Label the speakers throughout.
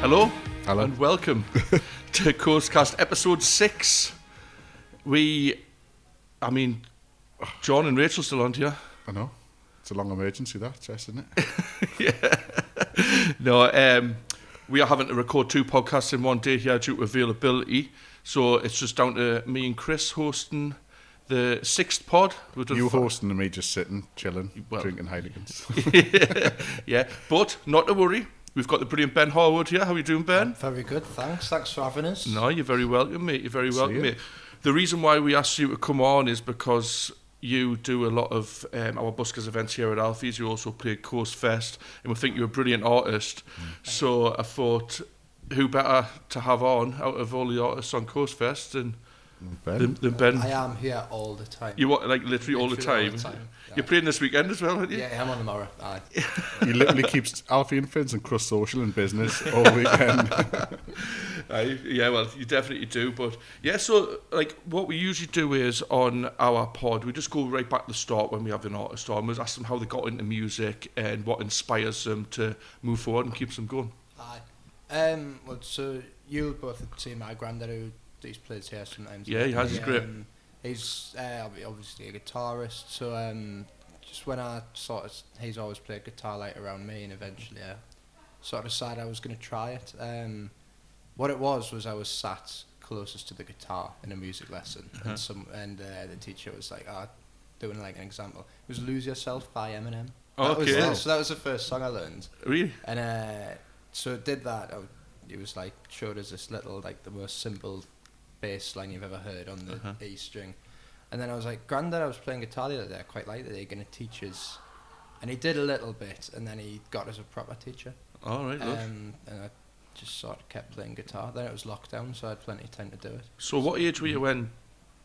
Speaker 1: Hello.
Speaker 2: Hello.
Speaker 1: And welcome to COASTCAST EP6. John and Rachel still on here.
Speaker 2: I know. It's a long emergency, that, Jess, isn't it?
Speaker 1: Yeah. No, we are having to record 2 podcasts in one day here due to availability. So it's just down to me and Chris hosting the 6th pod.
Speaker 2: You hosting and me just sitting, chilling, drinking Heinekens.
Speaker 1: Yeah, but not to worry. We've got the brilliant Ben Harwood here. How are you doing, Ben?
Speaker 3: Very good, thanks. Thanks for having us.
Speaker 1: No, you're very welcome, mate. You're very welcome, mate. The reason why we asked you to come on is because you do a lot of our buskers events here at Alfie's. You also play Coast Fest, and we think you're a brilliant artist. So I thought, who better to have on out of all the artists on Coast Fest than Ben?
Speaker 3: I am here all the time.
Speaker 1: You want, like, literally all the time?
Speaker 3: Yeah.
Speaker 1: You're playing this weekend as well, aren't you?
Speaker 3: Yeah, I'm on tomorrow. Aye.
Speaker 2: He literally keeps Alfie and Finn's and Crust Social and business all weekend.
Speaker 1: Yeah, well, you definitely do. But yeah, so like what we usually do is on our pod, we just go right back to the start when we have an artist on. We ask them how they got into music and what inspires them to move forward and keeps them going.
Speaker 3: Aye. Well, so you'll both have seen my granddad who he's plays here sometimes.
Speaker 1: Yeah, he has. He's great.
Speaker 3: He's obviously a guitarist. So just when I he's always played guitar like around me, and eventually I sort of decided I was going to try it. What it was I was sat closest to the guitar in a music lesson, and the teacher was like, doing like an example. It was "Lose Yourself" by Eminem.
Speaker 1: Okay.
Speaker 3: So that was the first song I learned.
Speaker 1: Really?
Speaker 3: And so it did that. It was like showed us this little, like, the most simple bass line you've ever heard on the E string. And then I was like, Grandad, I was playing guitar the other day, I quite like that, are you going to teach us? And he did a little bit, and then he got us a proper teacher.
Speaker 1: All right,
Speaker 3: and I just sort of kept playing guitar. Then it was lockdown, so I had plenty of time to do it.
Speaker 1: So what age were you when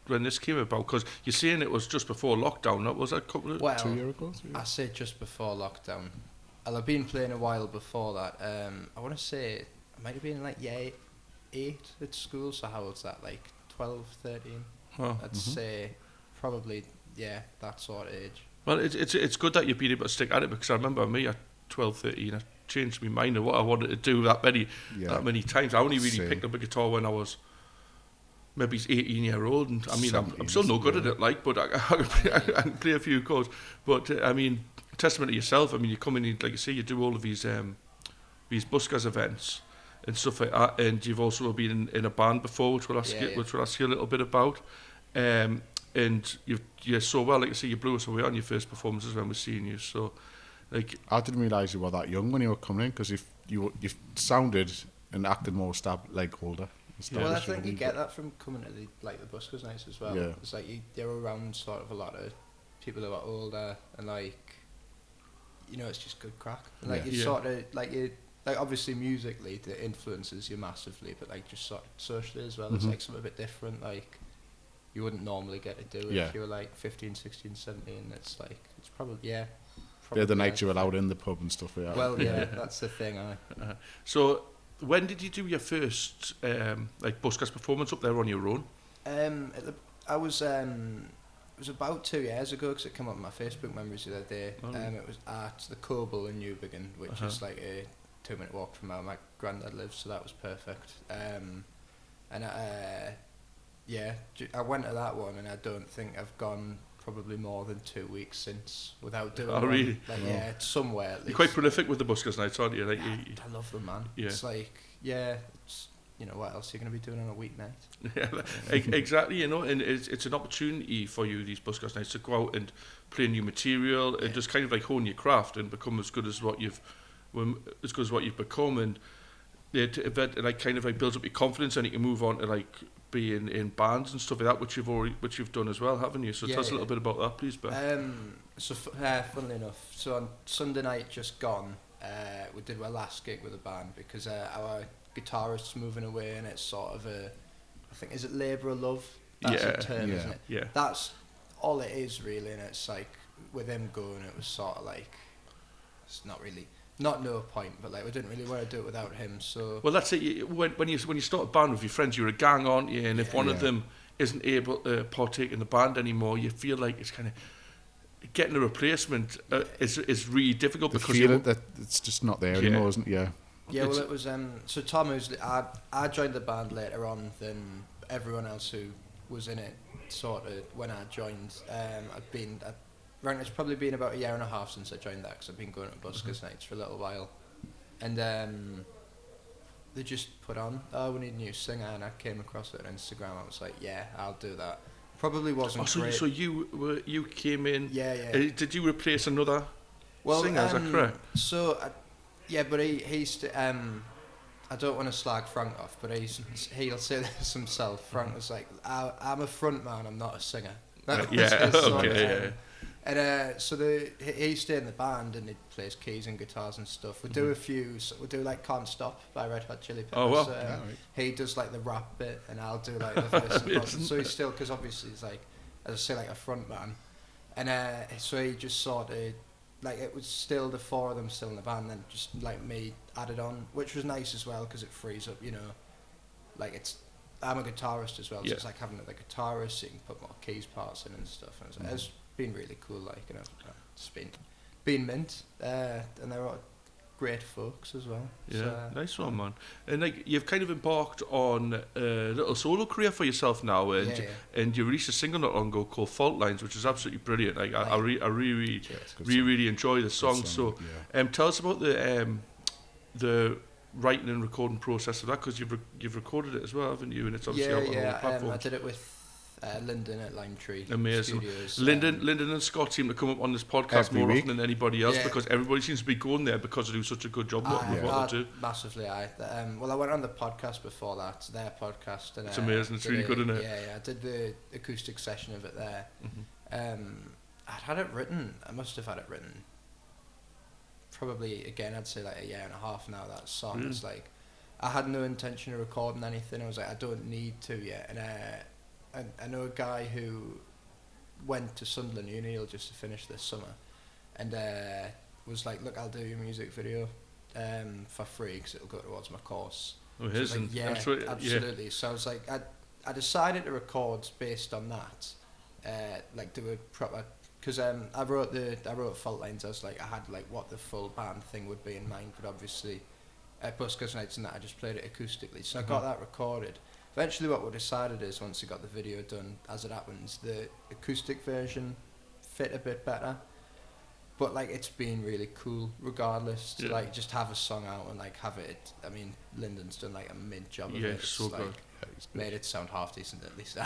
Speaker 1: this came about? Because you're saying it was just before lockdown, was that
Speaker 2: 2 years ago?
Speaker 3: I say just before lockdown. Well, I've been playing a while before that. I want to say it might have been like 8 at school, so how old's that, like 12, 13? I'd say probably, yeah, that sort of age.
Speaker 1: Well, it's good that you've been able to stick at it, because I remember me at 12, 13, I changed my mind of what I wanted to do that many times. I only really picked up a guitar when I was maybe 18 year old, and I mean, I'm still no good at it, like, but I can play a few chords. But I mean, testament to yourself. I mean, you come in, like you say, you do all of these buskers events and stuff like that, and you've also been in a band before, which we'll ask you a little bit about. And you're so well, like I say, you blew us away on your first performances when we're seeing you. So, like,
Speaker 2: I didn't realise you were that young when you were coming in, because you sounded and acted more older.
Speaker 3: Well, I think you get that from coming to the buskers nights as well.
Speaker 2: Yeah.
Speaker 3: It's like you're around sort of a lot of people who are older, and like, you know, it's just good crack. And like you sort of like obviously musically it influences you massively, but like just sort of socially as well, it's like something a bit different. Like you wouldn't normally get to do it if you were like 15, 16, 17. It's like it's probably they're the
Speaker 2: nights you were out in the pub and stuff like that.
Speaker 3: Well, yeah, that's the thing.
Speaker 1: So when did you do your first buskers performance up there on your own?
Speaker 3: I was it was about 2 years ago, because it came up in my Facebook memories the other day. It was at the Coble in Newbiggin, which is like a 2-minute walk from where my granddad lives, so that was perfect. And I went to that one, and I don't think I've gone probably more than 2 weeks since without doing one.
Speaker 1: Really?
Speaker 3: Like, yeah, somewhere at least.
Speaker 1: You're quite prolific with the buskers nights, aren't you? Like,
Speaker 3: I love them, man. Yeah. It's like, it's, you know, what else are you going to be doing on a weeknight?
Speaker 1: Yeah, exactly, you know, and it's an opportunity for you, these buskers nights, to go out and play new material and just kind of like hone your craft and become as good as what you've become, and it like kind of like builds up your confidence, and you can move on to like being in bands and stuff like that, which you've done as well, haven't you? So tell us a little bit about that, please, Ben.
Speaker 3: Funnily enough, so on Sunday night just gone, we did our last gig with a band, because our guitarist's moving away, and it's sort of I think, is it Labour of Love? That's a term, isn't it?
Speaker 1: Yeah.
Speaker 3: That's all it is, really, and it's like, with him going, it was sort of like, it's not no point, but like we didn't really want to do it without him. So
Speaker 1: well, that's it. When you start a band with your friends, you're a gang, aren't you? And if one of them isn't able to partake in the band anymore, you feel like it's kind of getting a replacement is really difficult, because
Speaker 2: feel that it's just not there anymore, isn't it? Yeah.
Speaker 3: Yeah, well, it was so Tom, I joined the band later on than everyone else who was in it. Sort of when I joined, it's probably been about a year and a half since I joined that, because I've been going to buskers nights for a little while, and they just put on, oh, we need a new singer, and I came across it on Instagram. I was like, yeah, I'll do that. Probably wasn't great.
Speaker 1: So you came in.
Speaker 3: Yeah.
Speaker 1: Did you replace another singer? Is that correct?
Speaker 3: So, but he's. I don't want to slag Frank off, but he'll say this himself. Frank was like, I'm a front man, I'm not a singer. He stayed in the band and he plays keys and guitars and stuff. We do we do like Can't Stop by Red Hot Chili Peppers.
Speaker 1: Oh, well.
Speaker 3: He does like the rap bit and I'll do like the verse and chorus. So he's still, because obviously he's like, as I say, like a front man. And so he just sort of, like, it was still the four of them still in the band, and just like me added on, which was nice as well, because it frees up, like I'm a guitarist as well, so it's like having the guitarist, so you can put more keys parts in and stuff, and it's been really cool, like, it's been mint, and they're all great folks as well.
Speaker 1: Yeah,
Speaker 3: so,
Speaker 1: nice one, man. And like, you've kind of embarked on a little solo career for yourself now, and you released a single not long ago called Fault Lines, which is absolutely brilliant. Like, I really enjoy the song. So, tell us about the writing and recording process of that, because you've recorded it as well, haven't you? And it's obviously out on all the platforms.
Speaker 3: I did it with Lyndon at Limetree.
Speaker 1: Amazing.
Speaker 3: Studios.
Speaker 1: Lyndon and Scott seem to come up on this podcast
Speaker 2: every
Speaker 1: more
Speaker 2: week.
Speaker 1: often than anybody else, because everybody seems to be going there because they do such a good job with what they do.
Speaker 3: Massively, well, I went on the podcast before that, their podcast, and
Speaker 1: it's amazing. It's really good, isn't it?
Speaker 3: Yeah, I did the acoustic session of it there. I'd had it written. I must have had it written. Probably again, I'd say like a year and a half now. That song is like, I had no intention of recording anything. I was like, I don't need to yet, and I know a guy who went to Sunderland Uni just to finish this summer, and was like, look, I'll do your music video for free because it'll go towards my course.
Speaker 1: Oh,
Speaker 3: so like, yeah, absolutely. Yeah. So I was like, I decided to record based on that, like do a proper, because I wrote Fault Lines as like, I had like what the full band thing would be in mind, but obviously at buskers nights and that I just played it acoustically. So I got that recorded. Eventually what we decided is, once we got the video done, as it happens, the acoustic version fit a bit better. But like, it's been really cool regardless to like just have a song out and like have it. I mean, Lyndon's done like a mint job of it. It's
Speaker 1: so
Speaker 3: like,
Speaker 1: good.
Speaker 3: Made it sound half decent at least.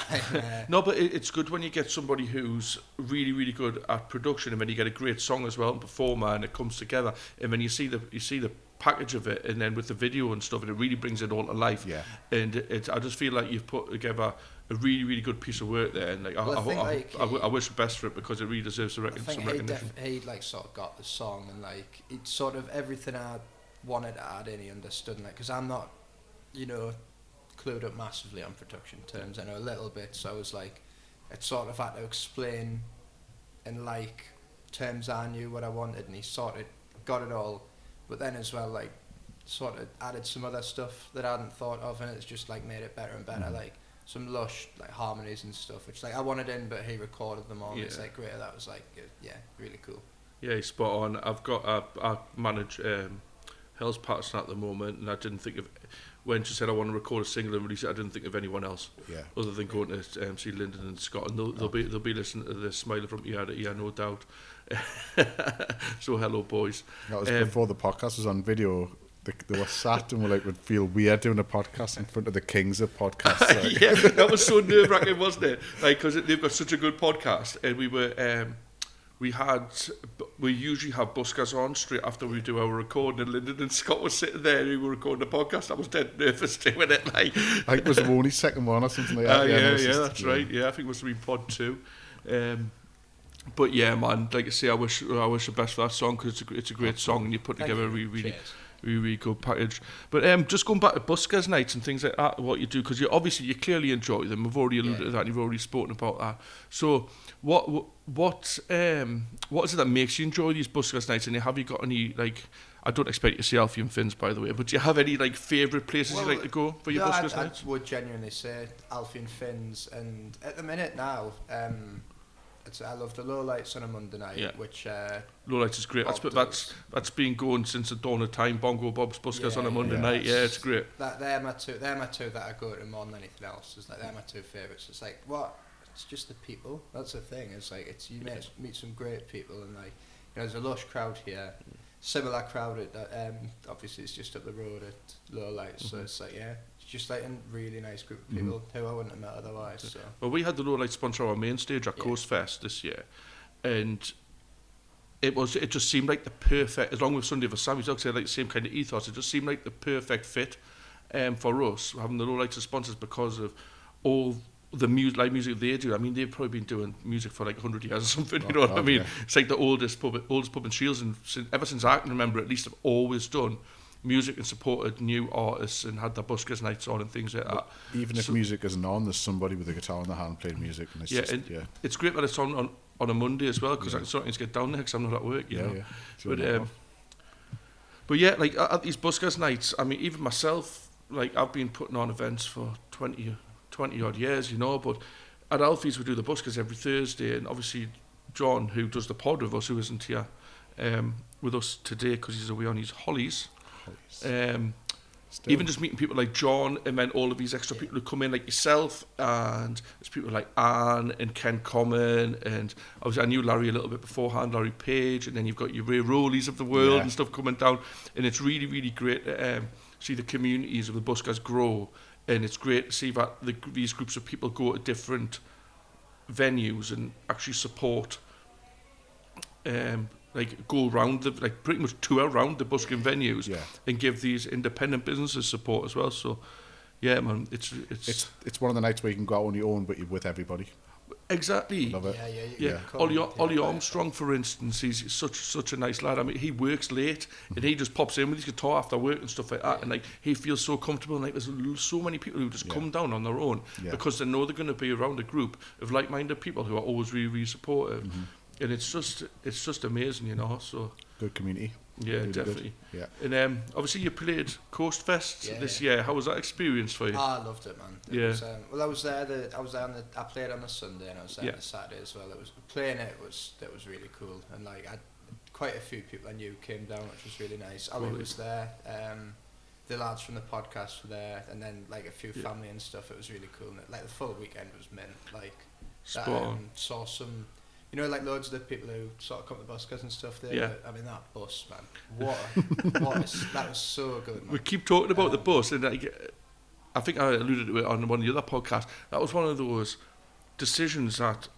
Speaker 1: No, but it's good when you get somebody who's really, really good at production, and when you get a great song as well and performer, and it comes together, and when you see the package of it, and then with the video and stuff, and it really brings it all to life. Yeah. And I just feel like you've put together a really, really good piece of work there, and like, I wish the best for it, because it really deserves some recognition.
Speaker 3: He like sort of got the song, and like it's sort of everything I wanted to add in, he understood, and like, because I'm not, clued up massively on production terms. I know a little bit, so I was like, it sort of had to explain in like terms I knew what I wanted, and he sort of got it all. But then as well, like, sort of added some other stuff that I hadn't thought of, and it's just like made it better and better. Like some lush like harmonies and stuff, which like I wanted in, but he recorded them all. Yeah. It's like great. That was like really cool.
Speaker 1: Yeah, he's spot on. I manage Hell's Patterson at the moment, and I didn't think of, when she said I want to record a single and release it, I didn't think of anyone else other than going to see Lyndon and Scott, and they'll be listening to the smiler from ear to ear, no doubt. So hello, boys.
Speaker 2: That was before the podcast was on video. They were sat and were like, would feel weird doing a podcast in front of the kings of podcasts. Like.
Speaker 1: Yeah, that was so nerve-wracking, wasn't it? Like, because they've got such a good podcast, and we usually have buskers on straight after we do our recording, and Lyndon and Scott were sitting there and we were recording the podcast. I was dead nervous doing it. Like,
Speaker 2: I think it was only second one or something like that.
Speaker 1: That's right. Yeah, I think it must have been pod 2. But yeah, man, like I say, I wish the best for that song, because it's a great song, and you put together a really good package. But just going back to buskers nights and things like that, what you do, because you clearly enjoy them. We've already alluded to that, and you've already spoken about that. So what is it that makes you enjoy these buskers nights? And have you got any, like, I don't expect you to say Alfie and Finn's, by the way, but do you have any like favourite places you like to go for your buskers nights?
Speaker 3: I would genuinely say Alfie and Finn's, and at the minute now, I love the Low Lights on a Monday night, which
Speaker 1: Low Lights is great. That's been going since the dawn of time. Bongo Bob's Buskers on a Monday night. Yeah, it's great.
Speaker 3: They're my two that I go to more than anything else. It's like they're my two favourites. It's like it's just the people. That's the thing. It's like you meet some great people, and like there's a lush crowd here. Similar crowd at obviously it's just up the road at Low Lights, so it's like it's just like a really nice group of people who I wouldn't have met otherwise. So.
Speaker 1: Well, we had the Low Lights sponsor our main stage at COASTCAST this year, and it just seemed like the perfect, along with Sunday for Sam, like the same kind of ethos. It just seemed like the perfect fit for us having the Low Lights as sponsors because of all the live music they do. I mean, they've probably been doing music for like 100 years or something. You know what I mean? Yeah. It's like the oldest pub in Shields, and ever since I can remember, at least, have always done music and supported new artists and had their buskers nights on and things like that.
Speaker 2: Even if music isn't on, there's somebody with a guitar in their hand playing music, and it's
Speaker 1: it's great that it's on a Monday as well, because I can sometimes get down there because I'm not at work. You know? But yeah, like at these buskers nights, I mean, even myself, like I've been putting on events for 20 odd years, you know, but at Alfie's we do the buskers every Thursday, and obviously John, who does the pod with us, who isn't here with us today because he's away on his holidays. Even just meeting people like John, and then all of these extra people who come in, like yourself, and there's people like Anne and Ken Common, and obviously I knew Larry a little bit beforehand, Larry Page, and then you've got your Ray Rowleys of the world and stuff coming down, and it's really, really great to see the communities of the buskers grow. And it's great to see that these groups of people go to different venues and actually support, like go around pretty much tour around the busking venues and give these independent businesses support as well. So, yeah, man, it's
Speaker 2: one of the nights where you can go out on your own, but you're with everybody.
Speaker 1: Exactly.
Speaker 2: Love it.
Speaker 3: Yeah.
Speaker 1: Ollie Armstrong, for instance, he's such a nice lad. I mean, he works late and he just pops in with his guitar after work and stuff like that, and like he feels so comfortable. And like there's so many people who just come down on their own because they know they're going to be around a group of like-minded people who are always really, really supportive, and it's just amazing, you know. So
Speaker 2: good community.
Speaker 1: Yeah, really definitely.
Speaker 2: Good. Yeah.
Speaker 1: And obviously you played Coast Fest this year. How was that experience for you?
Speaker 3: I loved it, man. It was, well, I was there. I played on the Sunday and I was there on the Saturday as well. Playing it was really cool, and like quite a few people I knew came down, which was really nice. Ali was there. The lads from the podcast were there, and then like a few family and stuff. It was really cool. And like the full weekend was mint. Like saw some. You know, like loads of the people who sort of come to the buskers and stuff there. Yeah. I mean, that bus, man. That was so good, man.
Speaker 1: We keep talking about the bus, and I think I alluded to it on one of the other podcasts. That was one of those decisions that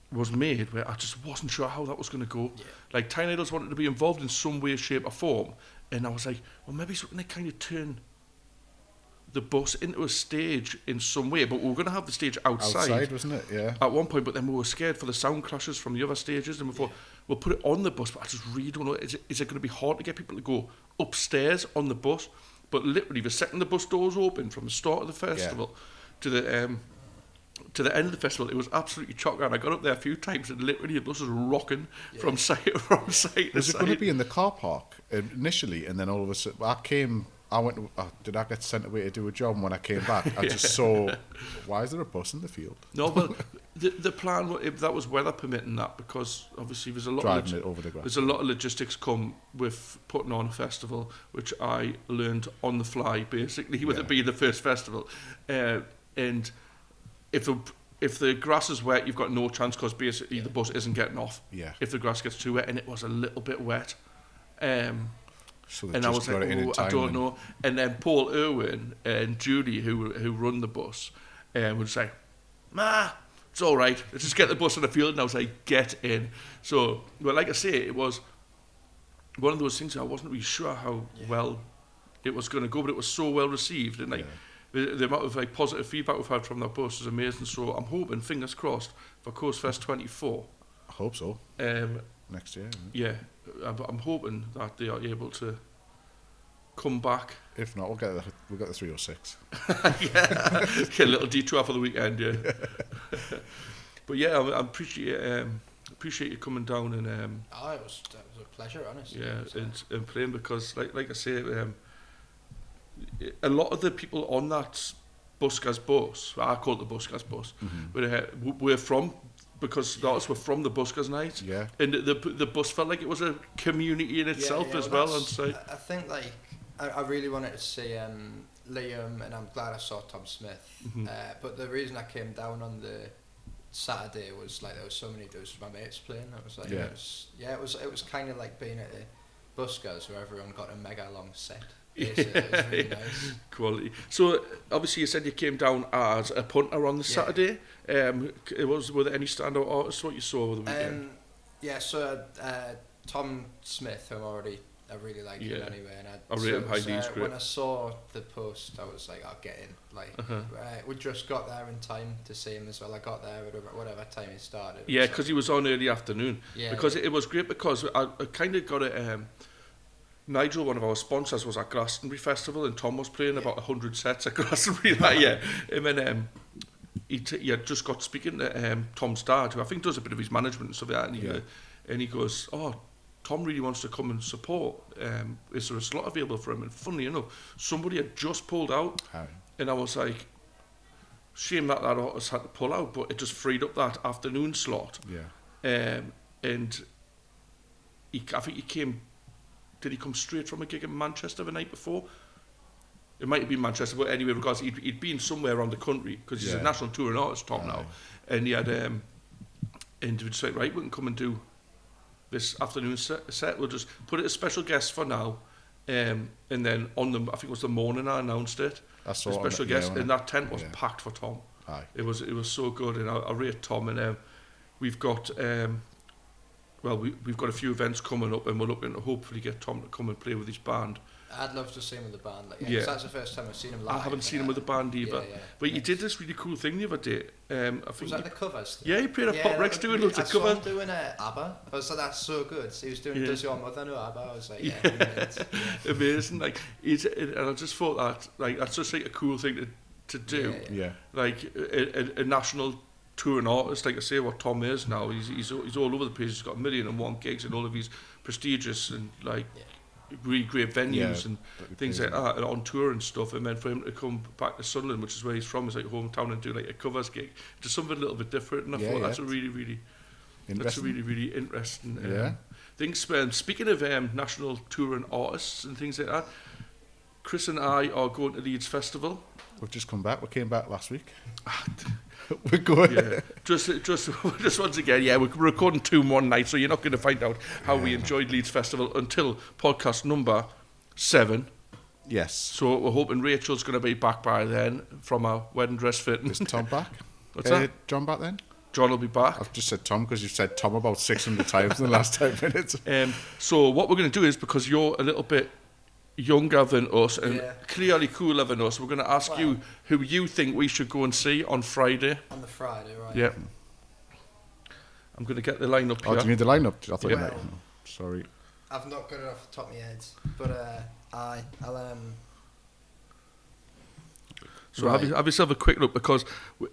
Speaker 1: was made where I just wasn't sure how that was going to go. Yeah. Like, Tiny Idols wanted to be involved in some way, shape or form, and I was like, well, maybe something they kind of turn the bus into a stage in some way, but we were going to have the stage outside,
Speaker 2: wasn't it? Yeah.
Speaker 1: At one point, but then we were scared for the sound clashes from the other stages, and we thought we'll put it on the bus. But I just really don't know. Is it going to be hard to get people to go upstairs on the bus? But literally, the second the bus doors open from the start of the festival to the end of the festival, it was absolutely chocker. And I got up there a few times, and literally the bus was rocking from site to site.
Speaker 2: Was it going to be in the car park initially, and then all of a sudden did I get sent away to do a job? And when I came back, I just saw, why is there a bus in the field?
Speaker 1: No, well, the plan, if that was weather permitting that, because obviously there's a lot of logistics come with putting on a festival, which I learned on the fly, basically, with it being the first festival. And if the grass is wet, you've got no chance, because basically the bus isn't getting off.
Speaker 2: Yeah.
Speaker 1: If the grass gets too wet, and it was a little bit wet.
Speaker 2: So
Speaker 1: and I was like, I don't know. And then Paul Irwin and Julie, who run the bus, would say, it's all right. Let's just get the bus on the field. And I was like, get in. So, well, like I say, it was one of those things I wasn't really sure how well it was going to go, but it was so well received. And like the amount of like positive feedback we've had from that bus is amazing. So I'm hoping, fingers crossed, for Coast Fest 24.
Speaker 2: I hope so. Next year.
Speaker 1: Yeah, I'm hoping that they are able to come back.
Speaker 2: If not, we'll get the 306.
Speaker 1: Get a little detour for the weekend. Yeah. But yeah, I appreciate you coming down and.
Speaker 3: It was a pleasure, honestly.
Speaker 1: Yeah, and playing, because like I say, a lot of the people on that Buskers bus, I call it the Buskers bus, but we're from because the artists were from the buskers night.
Speaker 2: Yeah.
Speaker 1: And the bus felt like it was a community in itself as well. And so
Speaker 3: I think like I really wanted to see Liam, and I'm glad I saw Tom Smith. But the reason I came down on the Saturday was like there was so many dudes from my mates playing. I was like, it was kind of like being at the buskers where everyone got a mega long set. It was really nice.
Speaker 1: Quality. So obviously you said you came down as a punter on the Saturday. Were there any standout artists what you saw over the weekend?
Speaker 3: So Tom Smith, who I really like him anyway, and
Speaker 1: I rate him highly. He's great.
Speaker 3: When I saw the post, I was like, I'll get in. Like, we just got there in time to see him as well. I got there at whatever time he started.
Speaker 1: Yeah, because he was on early afternoon. Yeah, because it was great because I kind of got it. Nigel, one of our sponsors, was at Glastonbury Festival, and Tom was playing about 100 sets at Glastonbury that year. And then he had just got speaking to Tom's dad, who I think does a bit of his management and stuff like that, and he goes, Tom really wants to come and support. Is there a slot available for him? And funnily enough, somebody had just pulled out, and I was like, shame that artist had to pull out, but it just freed up that afternoon slot. Yeah. And I think he came. Did he come straight from a gig in Manchester the night before? It might have been Manchester, but anyway, because he'd been somewhere around the country, because he's a national touring artist, Tom, now. And he had, and we just like, right, we can come and do this afternoon set. We'll just put it as special guest for now. And then on I think it was the morning I announced it. A special guest, and that tent was packed for Tom. It was so good, and I rate Tom. And we've got... we've got a few events coming up, and we're looking to hopefully get Tom to come and play with his band.
Speaker 3: I'd love to see him with the band. Like, that's the first time I've seen him live.
Speaker 1: I haven't seen him with the band either. But he did this really cool thing the other day. I think
Speaker 3: was that the covers?
Speaker 1: Yeah, he played a Pop Rex doing loads of covers.
Speaker 3: I saw him doing ABBA. I was like, that's so good. So he was doing Does Your Mother Know ABBA? I was like,
Speaker 1: amazing. Like, and I just thought that that's just like a cool thing to do. Like a national touring artist, like I say, what Tom is now. He's all over the place. He's got 1,000,001 gigs in all of these prestigious and like really great venues and things like that, and on tour and stuff. And then for him to come back to Sunderland, which is where he's from, his like hometown, and do like a covers gig, just something a little bit different. And I thought that's a really interesting thing. Speaking of national touring artists and things like that, Chris and I are going to Leeds Festival.
Speaker 2: We've just come back. We came back last week. We're going.
Speaker 1: Yeah. Just once again, we're recording 2 in one night, so you're not going to find out how we enjoyed Leeds Festival until podcast number 7.
Speaker 2: Yes.
Speaker 1: So we're hoping Rachel's going to be back by then from our wedding dress fitting.
Speaker 2: Is Tom back?
Speaker 1: What's that?
Speaker 2: John back then?
Speaker 1: John will be back.
Speaker 2: I've just said Tom because you've said Tom about 600 times in the last 10 minutes.
Speaker 1: So what we're going to do is, because you're a little bit younger than us and clearly cooler than us, we're going to ask you who you think we should go and see on Friday.
Speaker 3: On the Friday, right?
Speaker 1: Yeah. I'm going to get the lineup here.
Speaker 2: Oh, do you need the lineup? I thought you meant. Sorry.
Speaker 3: I've not got it off the top of my head, but I'll
Speaker 1: So have yourself a quick look, because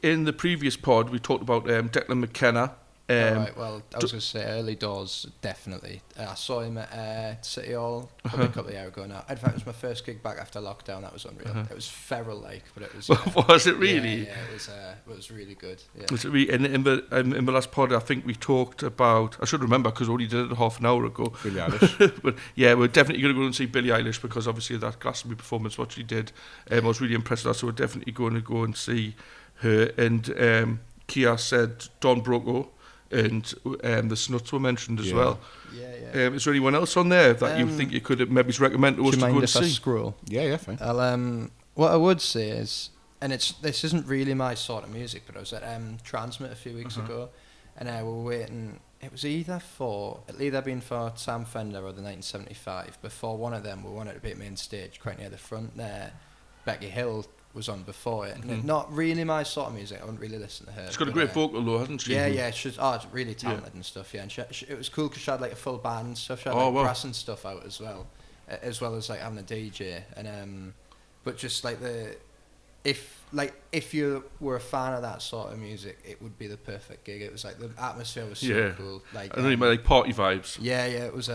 Speaker 1: in the previous pod we talked about Declan McKenna.
Speaker 3: Right, well, I was going to say early doors, definitely. I saw him at City Hall probably a couple of years ago now. In fact, it was my first gig back after lockdown. That was unreal. It was feral-like, but it was...
Speaker 1: was it really?
Speaker 3: Yeah, it was really good. Yeah.
Speaker 1: Was it in the last pod, I think we talked about... I should remember, because we only did it half an hour ago.
Speaker 2: Billie Eilish.
Speaker 1: But yeah, we're definitely going to go and see Billie Eilish, because obviously that Glastonbury performance, what she did, I was really impressed with that, so we're definitely going to go and see her. And Kia said Don Broco, and the Snuts were mentioned as well.
Speaker 3: Yeah.
Speaker 1: Is there anyone else on there that you think you could maybe recommend to us to go and see?
Speaker 3: Do you mind if I scroll?
Speaker 2: Yeah, fine.
Speaker 3: I'll, what I would say is, and this isn't really my sort of music, but I was at Transmit a few weeks ago, and we were waiting. It was either been for Sam Fender or the 1975. Before one of them, we wanted to be at main stage, quite near the front there. Becky Hill was on before it. And not really my sort of music. I wouldn't really listen to her.
Speaker 1: She's got a great vocal though, hasn't she?
Speaker 3: Yeah. She's really talented and stuff. Yeah, and it was cool because she had like a full band and stuff. She had brass and stuff out as well as like having a DJ. And but just like if you were a fan of that sort of music, it would be the perfect gig. It was like the atmosphere was so cool. Like
Speaker 1: I know you meant like party vibes.
Speaker 3: Yeah. It was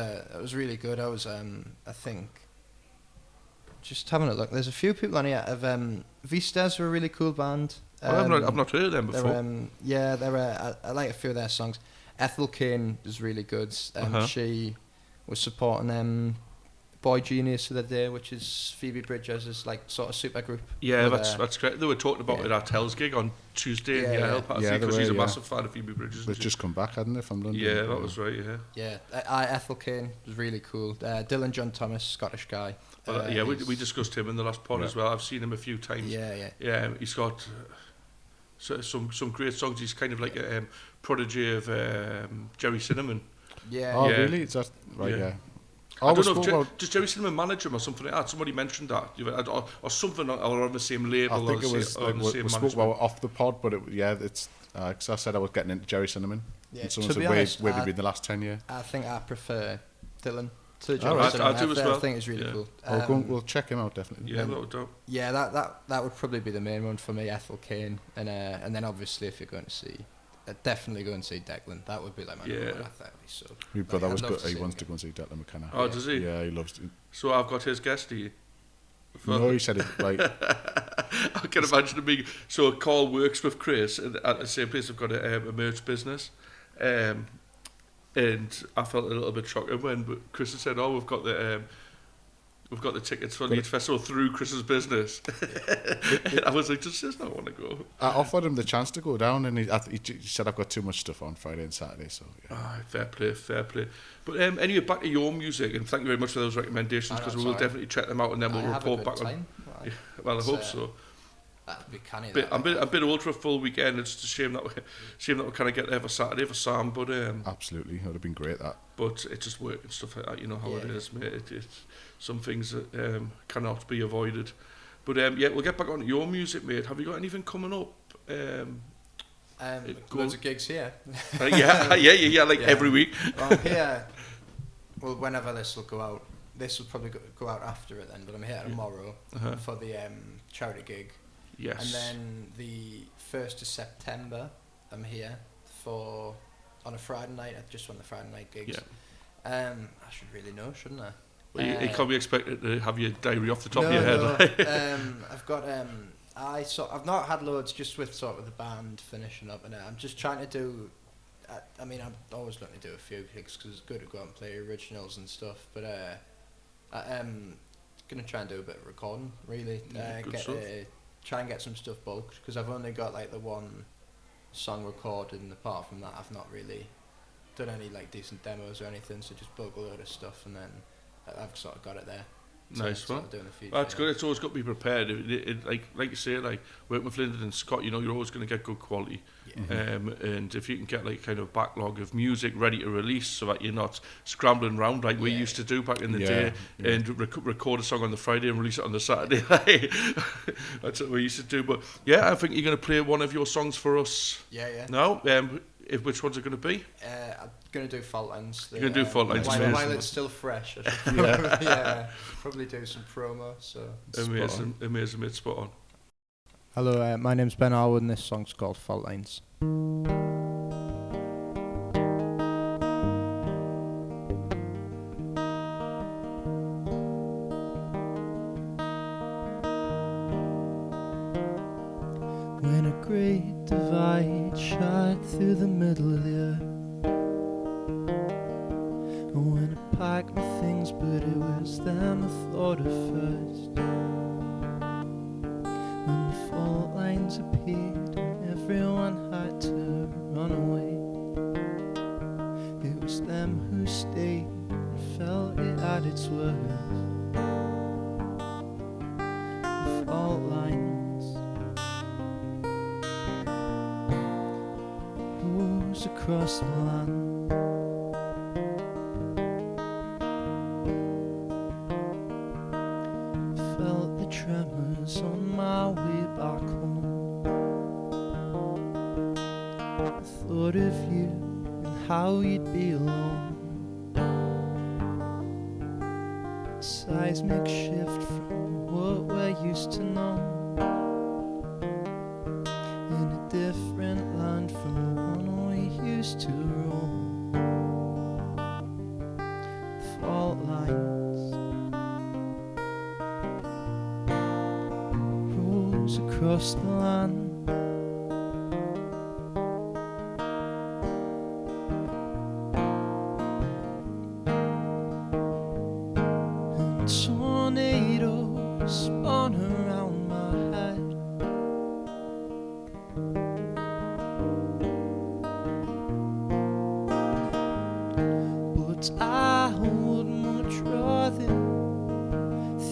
Speaker 3: really good. I was I think. Just having a look. There's a few people on here. Vistas were a really cool band.
Speaker 1: I've not heard of them before.
Speaker 3: I like a few of their songs. Ethel Cain is really good. She was supporting Boy Genius the other day, which is Phoebe Bridgers' like sort of super group.
Speaker 1: Yeah, that's great. They were talking about it at Tell's gig on Tuesday in Yale, because he's a massive fan of Phoebe Bridgers.
Speaker 2: They've just come back, hadn't they, from London?
Speaker 1: Yeah, that was right.
Speaker 3: Ethel Cain was really cool. Dylan John Thomas, Scottish guy.
Speaker 1: We discussed him in the last pod as well. I've seen him a few times. Yeah. He's got some great songs. He's kind of like a prodigy of Jerry Cinnamon.
Speaker 3: Yeah.
Speaker 2: Oh, really? Is that right? Yeah.
Speaker 1: I don't know, does Jerry Cinnamon manage him or something like that? Somebody mentioned that. Or something, or on the same label.
Speaker 2: I think it was, we spoke about it off the pod, but it's, because I said I was getting into Jerry Cinnamon.
Speaker 3: Yeah,
Speaker 2: and someone said, where have you been in the last 10 years?
Speaker 3: I think I prefer Dylan to Jerry
Speaker 1: Cinnamon.
Speaker 3: I
Speaker 1: do as well.
Speaker 3: I think it's really cool.
Speaker 2: We'll check him out, definitely.
Speaker 1: Yeah, no doubt.
Speaker 3: Yeah, that would probably be the main one for me, Ethel Cain. And then obviously if you're going to see... definitely go and see Declan. That would be like my number one. I thought that'd be so.
Speaker 2: My brother was good. He wants to go and see Declan McKenna.
Speaker 1: Oh, does he?
Speaker 2: Yeah, he loves it.
Speaker 1: So I've got his guest, do you?
Speaker 2: No, he said it like...
Speaker 1: I can imagine it being... So Carl works with Chris at the same place. I've got a merch business. And I felt a little bit shocked when Chris had said, we've got the tickets for Leeds Festival through Chris's business. And I was like, just not want to go.
Speaker 2: I offered him the chance to go down, and he said, I've got too much stuff on Friday and Saturday, so yeah.
Speaker 1: Fair play. But anyway, back to your music, and thank you very much for those recommendations, because we will definitely check them out, and then we'll report back on. Well, I hope so.
Speaker 3: That'd be canny.
Speaker 1: I'm a bit old for a full weekend. It's a shame that we kind of get there for Saturday for Sam, but
Speaker 2: absolutely, it would have been great that.
Speaker 1: But it's just work and stuff like that. You know how it is, mate. It's some things that cannot be avoided. But we'll get back on to your music, mate. Have you got anything coming up?
Speaker 3: Loads of gigs here.
Speaker 1: Every week.
Speaker 3: Well, here. Well, whenever this will go out, this will probably go out after it then. But I'm here tomorrow for the charity gig.
Speaker 1: Yes.
Speaker 3: And then the 1st of September, I'm here on a Friday night. I just won the Friday night gigs. Yeah. I should really know, shouldn't I?
Speaker 1: Well, you can't be expected to have your diary off the top of your head.
Speaker 3: No. I've got. I've not had loads, just with sort of the band finishing up, and I'm just trying to do. I'm always looking to do a few gigs because it's good to go out and play originals and stuff. But I'm gonna try and do a bit of recording, really. Try and get some stuff bulked, because I've only got like the one song recorded, and apart from that I've not really done any like decent demos or anything, so just bulk a load of stuff, and then I've sort of got it there.
Speaker 1: Nice one. That's good. It's always got to be prepared. Like you say, like working with Lyndon and Scott, you're always going to get good quality. Yeah. And if you can get like kind of backlog of music ready to release, so that you're not scrambling around like we used to do back in the day, and record a song on the Friday and release it on the Saturday. That's what we used to do. But I think you're going to play one of your songs for us.
Speaker 3: Yeah.
Speaker 1: Now, which one's it going to be?
Speaker 3: I'm going to do Fault Lines.
Speaker 1: You're going to do Fault Lines.
Speaker 3: While it's still fresh, I should probably do some promo. So
Speaker 1: amazing, mate, spot on.
Speaker 3: Hello, my name's Ben Harwood, and this song's called Fault Lines. When a great divide shot through the middle of the earth, I went to pack my things, but it was them I thought of first. When the fault lines appeared and everyone had to run away, it was them who stayed and felt it at its worst. The fault lines rose across the land. Felt the tremors on my way back home. I thought of you and how you'd be alone. A seismic shift from what we're used to know, in a different land from the one we used to roam. Fault lines rose across the land. but I would much rather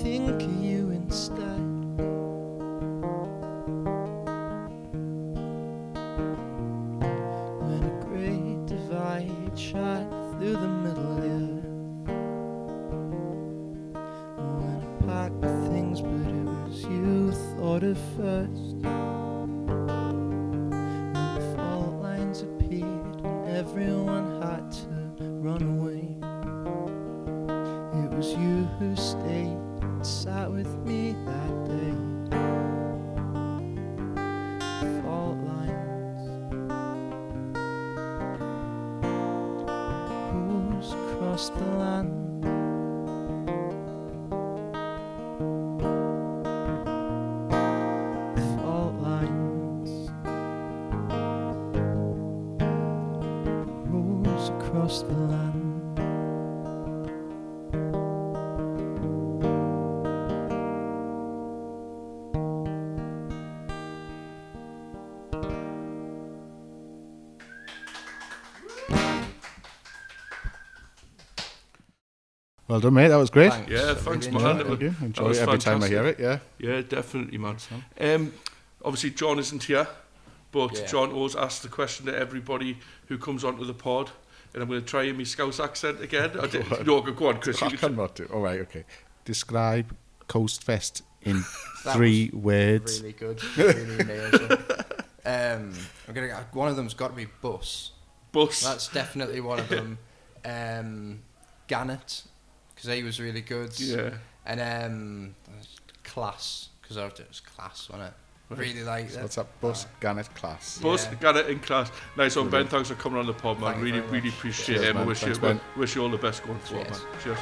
Speaker 3: think of you instead. When a great divide shot through the middle of the earth, when I packed things but it was you thought of first. When the fault lines appeared and everyone had to run away, it was you who stayed and sat with me that day. The fault lines, who's across the land? The fault lines, who's across the land?
Speaker 2: Well done, mate. That was great.
Speaker 3: Thanks.
Speaker 1: Yeah, thanks,
Speaker 3: Really
Speaker 1: man.
Speaker 2: Thank you. Enjoy
Speaker 1: was
Speaker 2: it every time I hear it.
Speaker 1: fantastic.
Speaker 2: Yeah.
Speaker 1: Yeah, definitely, man. Obviously, John isn't here, but
Speaker 3: Yeah.
Speaker 1: John always asks the question to everybody who comes onto the pod, and I'm going to try in my Scouse accent again. No, go on, Chris.
Speaker 2: I
Speaker 1: You can,
Speaker 2: cannot do. All right. Okay. Describe Coast Fest in
Speaker 3: That
Speaker 2: 3
Speaker 3: was
Speaker 2: words.
Speaker 3: Really good, really amazing. I'm gonna. One of them's got to be bus.
Speaker 1: bus.
Speaker 3: That's definitely one of them. Gannet, because he was really good.
Speaker 1: Yeah.
Speaker 3: And class, because it was class, wasn't it?
Speaker 1: Right.
Speaker 3: Really like
Speaker 2: So
Speaker 3: that.
Speaker 2: what's that? Bus, Gannet, class.
Speaker 1: Bus,
Speaker 3: Yeah.
Speaker 1: got it in class. Nice one, Ben.
Speaker 2: Brilliant.
Speaker 1: Thanks for coming on the pod, man.
Speaker 3: Thank you
Speaker 1: Really,
Speaker 3: very
Speaker 1: really
Speaker 3: much.
Speaker 1: appreciate
Speaker 2: Cheers,
Speaker 1: it.
Speaker 2: man.
Speaker 1: I
Speaker 2: Thanks, Ben.
Speaker 1: wish you all the best going forward,
Speaker 3: Cheers.
Speaker 1: man. Cheers.